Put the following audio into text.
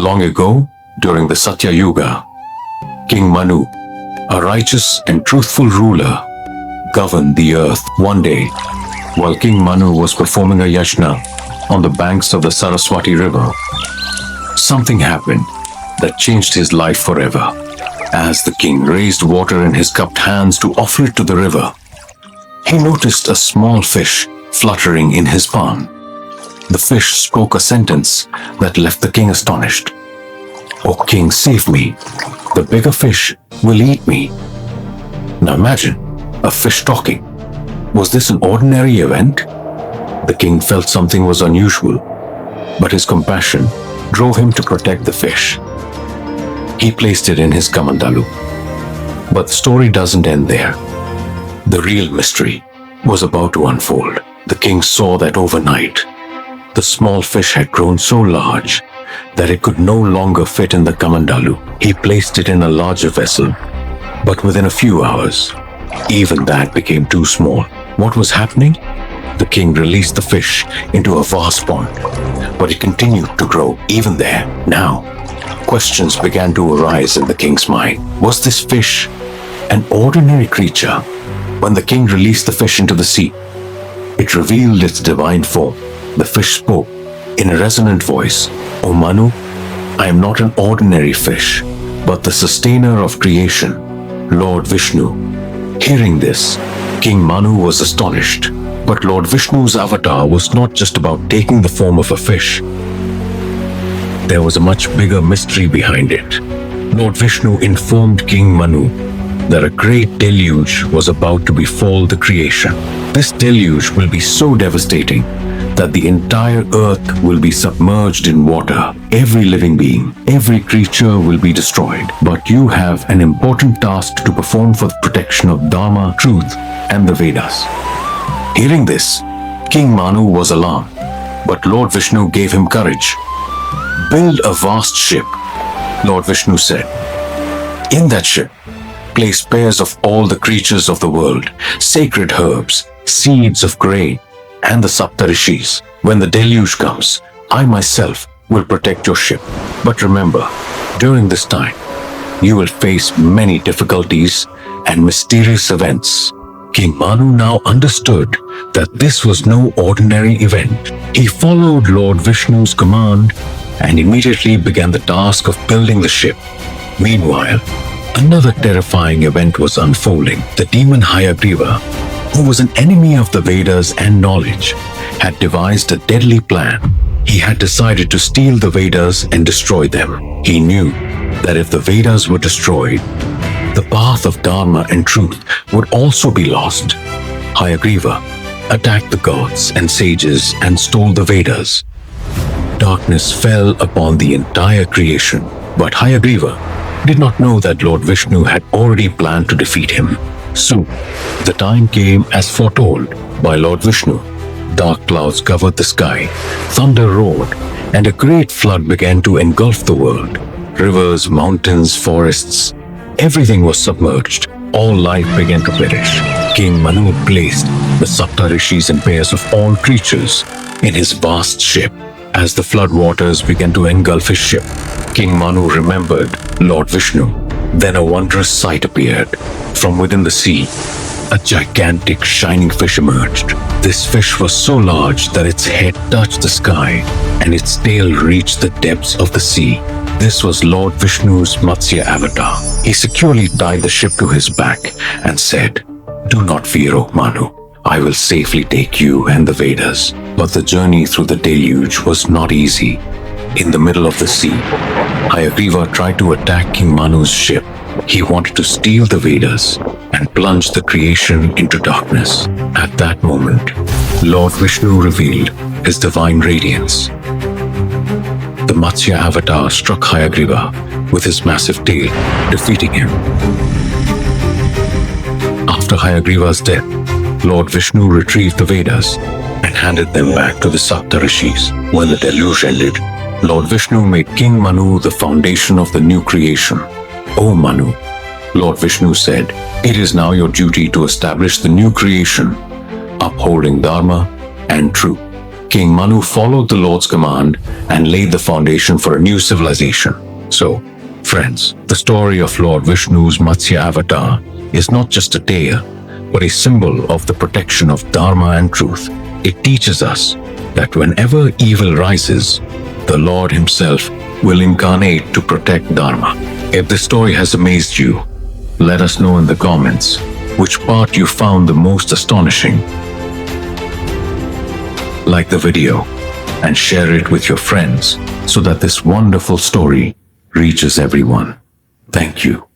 Long ago, during the Satya Yuga, King Manu, a righteous and truthful ruler, governed the earth. One day, while King Manu was performing a yajna on the banks of the Saraswati river, something happened that changed his life forever. As the king raised water in his cupped hands to offer it to the river, he noticed a small fish fluttering in his palm. The fish spoke a sentence that left the king astonished. "O king, save me. The bigger fish will eat me." Now imagine, a fish talking. Was this an ordinary event? The king felt something was unusual, but his compassion drove him to protect the fish. He placed it in his kamandalu. But the story doesn't end there. The real mystery was about to unfold. The king saw that overnight, the small fish had grown so large that it could no longer fit in the kamandalu. He placed it in a larger vessel, but within a few hours, even that became too small. What was happening? The king released the fish into a vast pond, but it continued to grow even there. Now, questions began to arise in the king's mind. Was this fish an ordinary creature? When the king released the fish into the sea, it revealed its divine form. The fish spoke in a resonant voice, "O Manu, I am not an ordinary fish, but the sustainer of creation, Lord Vishnu." Hearing this, King Manu was astonished. But Lord Vishnu's avatar was not just about taking the form of a fish. There was a much bigger mystery behind it. Lord Vishnu informed King Manu that a great deluge was about to befall the creation. This deluge will be so devastating that the entire earth will be submerged in water. Every living being, every creature will be destroyed. But you have an important task to perform for the protection of Dharma, truth, and the Vedas. Hearing this, King Manu was alarmed, but Lord Vishnu gave him courage. "Build a vast ship," Lord Vishnu said. "In that ship, place pairs of all the creatures of the world, sacred herbs, seeds of grain, and the Saptarishis. When the deluge comes, I myself will protect your ship. But remember, during this time, you will face many difficulties and mysterious events." King Manu now understood that this was no ordinary event. He followed Lord Vishnu's command and immediately began the task of building the ship. Meanwhile, another terrifying event was unfolding. The demon Hayagriva, who was an enemy of the Vedas and knowledge, had devised a deadly plan. He had decided to steal the Vedas and destroy them. He knew that if the Vedas were destroyed, the path of Dharma and truth would also be lost. Hayagriva attacked the gods and sages and stole the Vedas. Darkness fell upon the entire creation, but Hayagriva did not know that Lord Vishnu had already planned to defeat him. Soon, the time came as foretold by Lord Vishnu. Dark clouds covered the sky, thunder roared, and a great flood began to engulf the world. Rivers, mountains, forests, everything was submerged. All life began to perish. King Manu placed the Saptarishis in pairs of all creatures in his vast ship. As the flood waters began to engulf his ship, King Manu remembered Lord Vishnu. Then a wondrous sight appeared. From within the sea, a gigantic shining fish emerged. This fish was so large that its head touched the sky and its tail reached the depths of the sea. This was Lord Vishnu's Matsya Avatar. He securely tied the ship to his back and said, "Do not fear, O Manu. I will safely take you and the Vedas." But the journey through the deluge was not easy. In the middle of the sea, Hayagriva tried to attack King Manu's ship. He wanted to steal the Vedas and plunge the creation into darkness. At that moment, Lord Vishnu revealed his divine radiance. The Matsya Avatar struck Hayagriva with his massive tail, defeating him. After Hayagriva's death, Lord Vishnu retrieved the Vedas and handed them back to the Saptarishis. When the deluge ended, Lord Vishnu made King Manu the foundation of the new creation. "O Manu," Lord Vishnu said, "it is now your duty to establish the new creation, upholding Dharma and truth." King Manu followed the Lord's command and laid the foundation for a new civilization. So, friends, the story of Lord Vishnu's Matsya Avatar is not just a tale, but a symbol of the protection of Dharma and truth. It teaches us that whenever evil rises, the Lord himself will incarnate to protect Dharma. If this story has amazed you, let us know in the comments which part you found the most astonishing. Like the video and share it with your friends so that this wonderful story reaches everyone. Thank you.